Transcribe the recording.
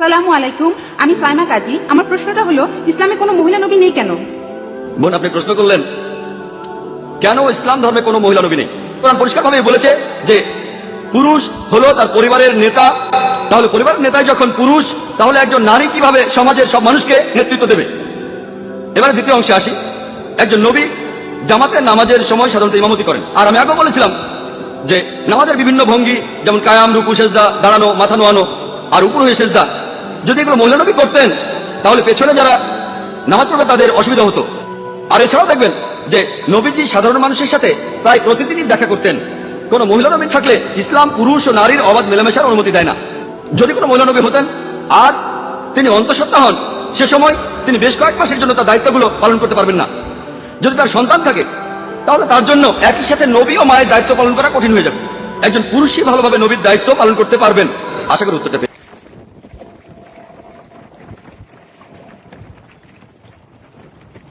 সালামু আলাইকুম, আমি সাইমা কাজী। আমার প্রশ্নটা হলো, ইসলামে কোনো মহিলা নবী নেই কেন? বোন, আপনি প্রশ্ন করলেন কেন ইসলাম ধর্মে কোনো মহিলা নবী নেই। কোরআন পরিষ্কারভাবে বলেছে যে পুরুষ হলো তার পরিবারের নেতা। তাহলে পরিবারের নেতাই যখন পুরুষ, তাহলে একজন নারী কিভাবে সমাজের সব মানুষকে নেতৃত্ব দেবে? এবারে দ্বিতীয় অংশে আসি। একজন নবী জামাতের নামাজের সময় সাধারণত ইমামতি করেন। আর আমি আগে বলেছিলাম যে নামাজের বিভিন্ন ভঙ্গি, যেমন কায়াম, রুকু, সেজদা, দাঁড়ানো, মাথা নোয়ানো, আর উপর হয়ে সেজদা, যদি এগুলো মহিলা নবী করতেন তাহলে পেছনে যারা নামাজ পড়বে তাদের অসুবিধা হতো। আর এছাড়াও দেখবেন যে নবীজি সাধারণ মানুষের সাথে প্রায় প্রতিদিনই দেখা করতেন। কোনো মহিলা নবী থাকলে ইসলাম পুরুষ ও নারীর অবাধ মেলামেশার অনুমতি দেয় না। যদি কোনো মহিলা নবী হতেন আর তিনি অন্তঃসত্ত্বা হন, সে সময় তিনি বেশ কয়েক মাসের জন্য তার দায়িত্বগুলো পালন করতে পারবেন না। যদি তার সন্তান থাকে তাহলে তার জন্য একই সাথে নবী ও মায়ের দায়িত্ব পালন করা কঠিন হয়ে যাবে। একজন পুরুষই ভালোভাবে নবীর দায়িত্ব পালন করতে পারবেন। আশা করি উত্তরটা